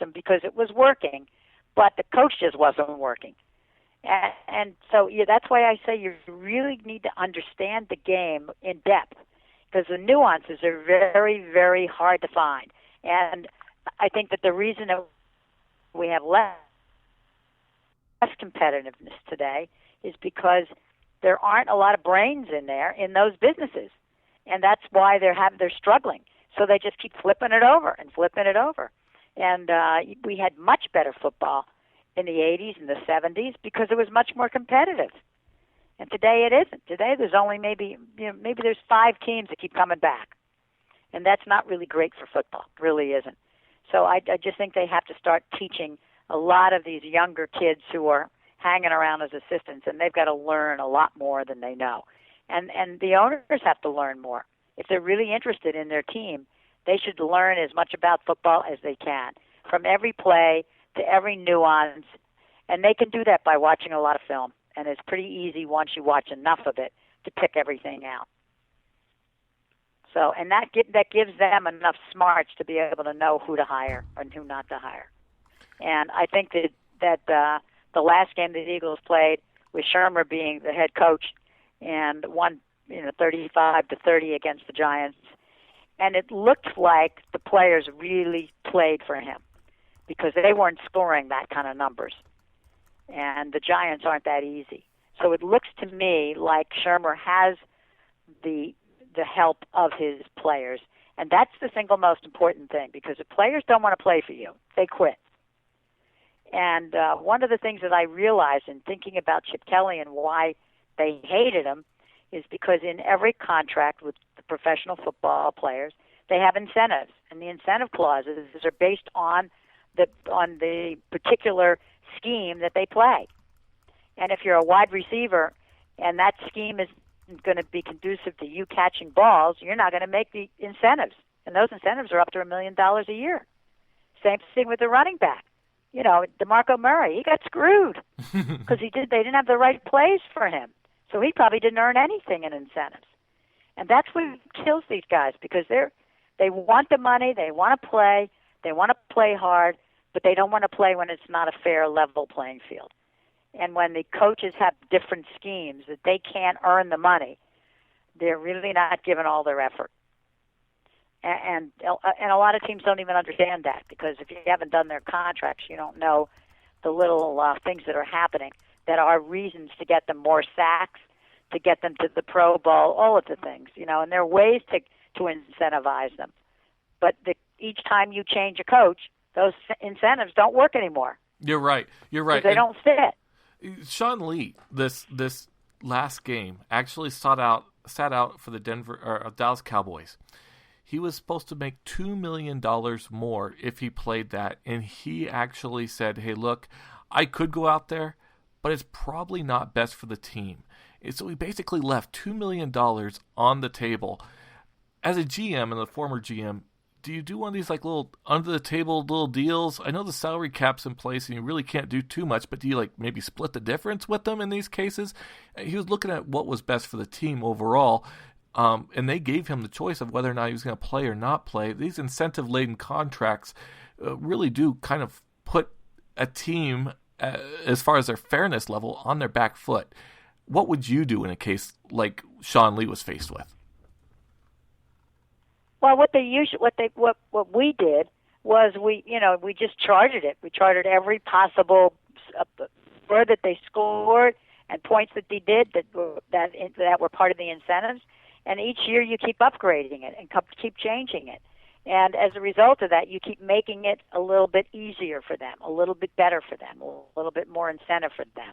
system because it was working, but the coach just wasn't working. And so that's why I say you really need to understand the game in depth, because the nuances are very, very hard to find. And I think that the reason that we have less competitiveness today is because there aren't a lot of brains in there in those businesses, and that's why they're struggling. So they just keep flipping it over and flipping it over. And we had much better football in the 80s and the 70s because it was much more competitive. And today it isn't. Today there's only maybe there's 5 teams that keep coming back, and that's not really great for football. It really isn't. So I just think they have to start teaching a lot of these younger kids who are hanging around as assistants, and they've got to learn a lot more than they know. And the owners have to learn more. If they're really interested in their team, they should learn as much about football as they can, from every play to every nuance, and they can do that by watching a lot of film. And it's pretty easy once you watch enough of it to pick everything out. So, and that gives them enough smarts to be able to know who to hire and who not to hire. And I think that the last game the Eagles played with Shermer being the head coach and won 35-30 against the Giants, and it looked like the players really played for him because they weren't scoring that kind of numbers. And the Giants aren't that easy. So it looks to me like Shermer has the help of his players. And that's the single most important thing, because if players don't want to play for you, they quit. And one of the things that I realized in thinking about Chip Kelly and why they hated him is because in every contract with the professional football players, they have incentives. And the incentive clauses are based on the particular scheme that they play. And if you're a wide receiver and that scheme is going to be conducive to you catching balls, you're not going to make the incentives. And those incentives are up to $1 million a year. Same thing with the running back. DeMarco Murray, he got screwed because they didn't have the right plays for him. So he probably didn't earn anything in incentives. And that's what kills these guys, because they want the money, they want to play hard, but they don't want to play when it's not a fair, level playing field. And when the coaches have different schemes that they can't earn the money, they're really not giving all their effort. And a lot of teams don't even understand that, because if you haven't done their contracts, you don't know the little things that are happening that are reasons to get them more sacks, to get them to the Pro Bowl, all of the things, and there are ways to incentivize them. But each time you change a coach, those incentives don't work anymore. You're right. They don't fit. Sean Lee, this last game, actually sat out for the Dallas Cowboys. He was supposed to make $2 million more if he played that, and he actually said, hey, look, I could go out there, but it's probably not best for the team. And so he basically left $2 million on the table. As a GM and a former GM, do you do one of these like little under-the-table little deals? I know the salary cap's in place and you really can't do too much, but do you maybe split the difference with them in these cases? He was looking at what was best for the team overall, and they gave him the choice of whether or not he was going to play or not play. These incentive-laden contracts really do kind of put a team, as far as their fairness level, on their back foot. What would you do in a case like Sean Lee was faced with? Well, what we did was we just charted it. We charted every possible word that they scored and points that they did that were part of the incentives. And each year you keep upgrading it and keep changing it. And as a result of that, you keep making it a little bit easier for them, a little bit better for them, a little bit more incentive for them.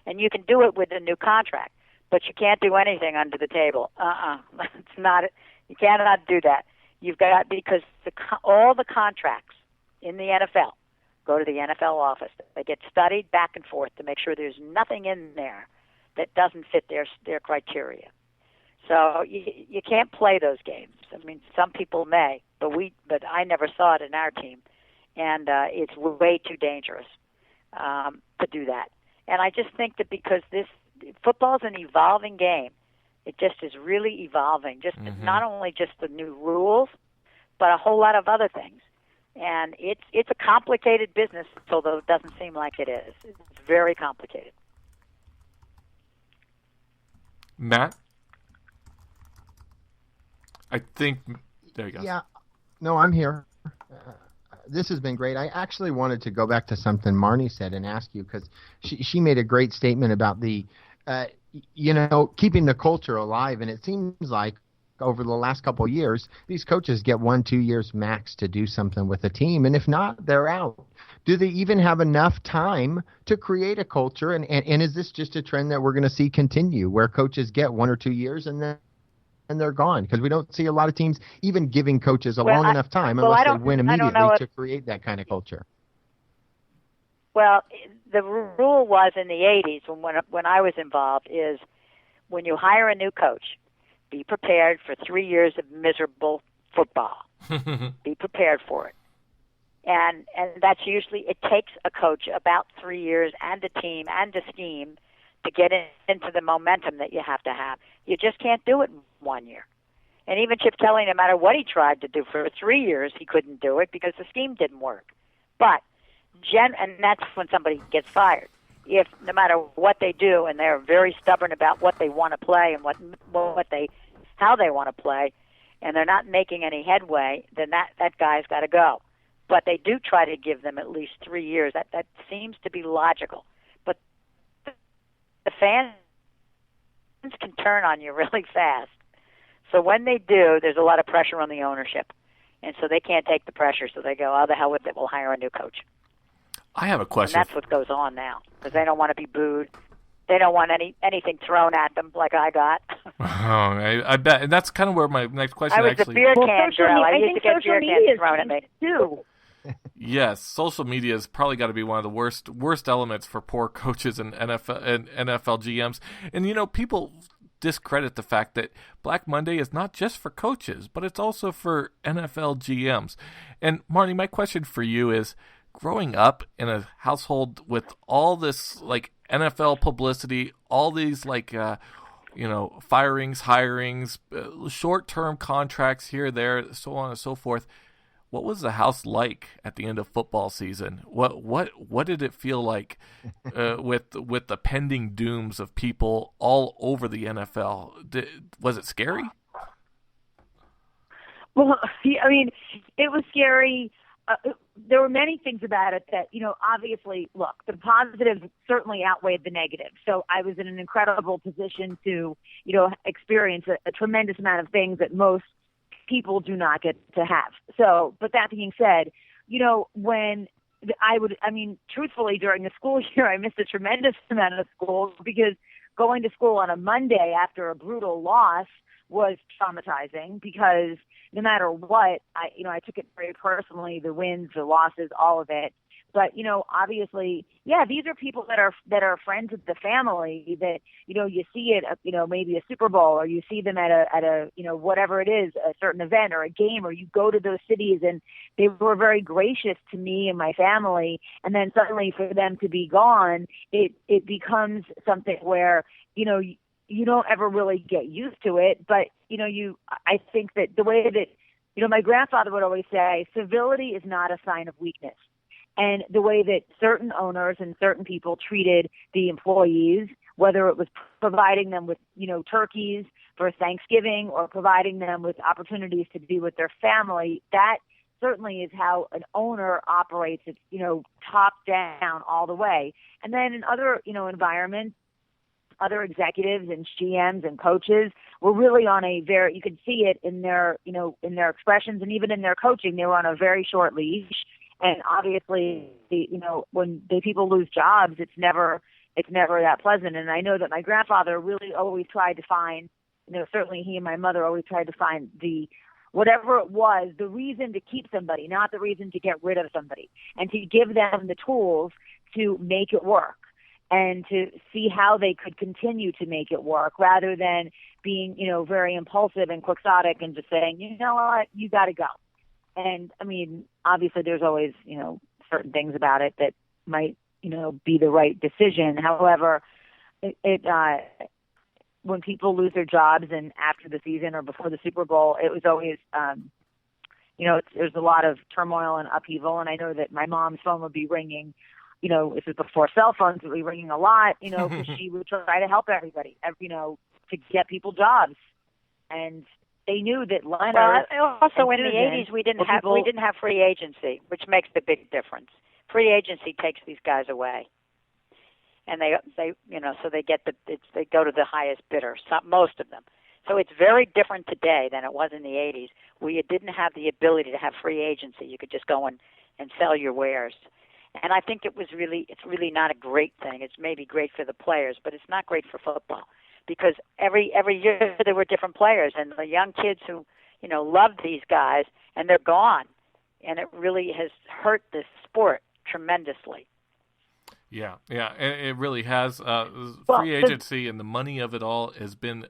And you can do it with a new contract, but you can't do anything under the table. It's not. You cannot do that. You've got, because all the contracts in the NFL go to the NFL office. They get studied back and forth to make sure there's nothing in there that doesn't fit their criteria. So you can't play those games. I mean, some people may, but I never saw it in our team, and it's way too dangerous to do that. And I just think that because football's an evolving game, it just is really evolving. Just not only just the new rules, but a whole lot of other things. And it's a complicated business, although it doesn't seem like it is. It's very complicated. Matt? I think there you go. Yeah. No, I'm here. This has been great. I actually wanted to go back to something Marnie said and ask you, because she made a great statement about the, keeping the culture alive. And it seems like over the last couple of years, these coaches get 1-2 years max to do something with a team. And if not, they're out. Do they even have enough time to create a culture? And is this just a trend that we're going to see continue, where coaches get 1 or 2 years and they're gone? Because we don't see a lot of teams even giving coaches long enough time unless they win immediately to create that kind of culture. Well, the rule was in the 80s when I was involved is when you hire a new coach, be prepared for 3 years of miserable football. Be prepared for it. And that's usually, it takes a coach about 3 years and a team and a scheme to get into the momentum that you have to have. You just can't do it in 1 year. And even Chip Kelly, no matter what he tried to do for 3 years, he couldn't do it because the scheme didn't work. But and that's when somebody gets fired. If no matter what they do, and they're very stubborn about what they want to play and how they want to play, and they're not making any headway, then that guy's got to go. But they do try to give them at least 3 years. That seems to be logical. But the fans can turn on you really fast. So when they do, there's a lot of pressure on the ownership. And so they can't take the pressure, so they go, oh, the hell with it, we'll hire a new coach. I have a question. And that's what goes on now, because they don't want to be booed. They don't want anything thrown at them like I got. I bet. And that's kind of where my next question I was actually... a beer can girl. I used to get beer cans thrown at me. Too. Yes, social media has probably got to be one of the worst elements for poor coaches and NFL GMs. And, people discredit the fact that Black Monday is not just for coaches, but it's also for NFL GMs. And, Marnie, my question for you is, growing up in a household with all this, NFL publicity, all these, firings, hirings, short-term contracts here, there, so on and so forth, what was the house like at the end of football season? What did it feel like with the pending dooms of people all over the NFL? Was it scary? Well, it was scary. There were many things about it that, obviously, look, the positives certainly outweighed the negatives. So I was in an incredible position to, experience a tremendous amount of things that most people do not get to have. So, but that being said, when truthfully, during the school year, I missed a tremendous amount of school because going to school on a Monday after a brutal loss was traumatizing, because no matter what, I took it very personally, the wins, the losses, all of it. But, obviously, these are people that are friends of the family that, you see it, maybe a Super Bowl, or you see them at a, whatever it is, a certain event or a game, or you go to those cities, and they were very gracious to me and my family. And then suddenly for them to be gone, it becomes something where, you don't ever really get used to it. But, I think that the way that, my grandfather would always say, civility is not a sign of weakness. And the way that certain owners and certain people treated the employees, whether it was providing them with, turkeys for Thanksgiving or providing them with opportunities to be with their family, that certainly is how an owner operates. It's, top down all the way. And then in other, environments, other executives and GMs and coaches were really on you could see it in their, in their expressions, and even in their coaching, they were on a very short leash. And obviously, when people lose jobs, it's never that pleasant. And I know that my grandfather really always tried to find, certainly he and my mother always tried to find whatever it was, the reason to keep somebody, not the reason to get rid of somebody, and to give them the tools to make it work and to see how they could continue to make it work, rather than being, very impulsive and quixotic and just saying, you know what, you got to go. And obviously there's always, certain things about it that might, be the right decision. However, when people lose their jobs and after the season or before the Super Bowl, it was always, there's a lot of turmoil and upheaval, and I know that my mom's phone would be ringing. This was before cell phones, would be ringing a lot. Because she would try to help everybody. To get people jobs, and they knew that Leonard. Well, also in the '80s, we didn't have free agency, which makes the big difference. Free agency takes these guys away, and they so they they go to the highest bidder. Most of them. So it's very different today than it was in the '80s, where you didn't have the ability to have free agency. You could just go and sell your wares. And I think it's really not a great thing. It's maybe great for the players, but it's not great for football. Because every year there were different players, and the young kids who loved these guys, and they're gone, and it really has hurt this sport tremendously. Yeah, it really has. Free agency and the money of it all has been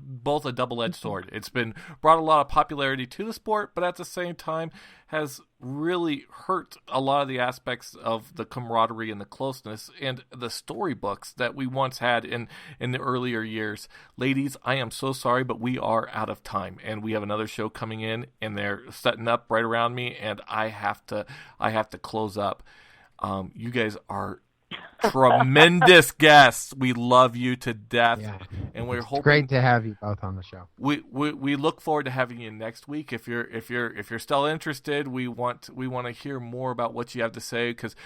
both a double-edged sword. It's been brought a lot of popularity to the sport, but at the same time has really hurt a lot of the aspects of the camaraderie and the closeness and the storybooks that we once had in the earlier years. Ladies, I am so sorry, but we are out of time, and we have another show coming in, and they're setting up right around me, and I have to close up. You guys are tremendous guests. We love you to death, and we're hoping. It's great to have you both on the show. We look forward to having you next week. If you're still interested, we want to hear more about what you have to say, because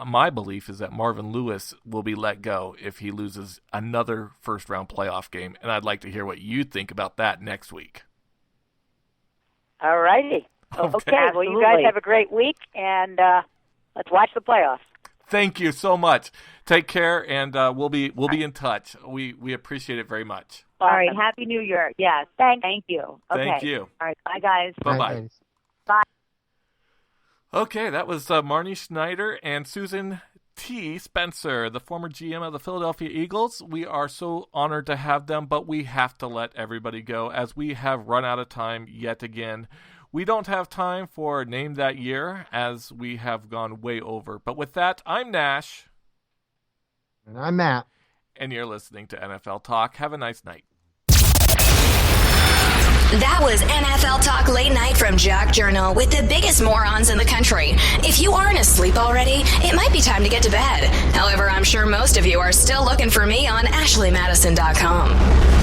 my belief is that Marvin Lewis will be let go if he loses another first round playoff game, and I'd like to hear what you think about that next week. All righty. Okay. Well, you guys have a great week, and let's watch the playoffs. Thank you so much. Take care, and we'll be in touch. We appreciate it very much. All right. Happy New Year. Yes. Thank you. Okay. Thank you. All right. Bye, guys. Bye-bye. Bye. Okay, that was Marnie Schnieder and Susan T. Spencer, the former GM of the Philadelphia Eagles. We are so honored to have them, but we have to let everybody go as we have run out of time yet again. We don't have time for Name That Year, as we have gone way over. But with that, I'm Nash. And I'm Matt. And you're listening to NFL Talk. Have a nice night. That was NFL Talk Late Night from Jock Journal with the biggest morons in the country. If you aren't asleep already, it might be time to get to bed. However, I'm sure most of you are still looking for me on AshleyMadison.com.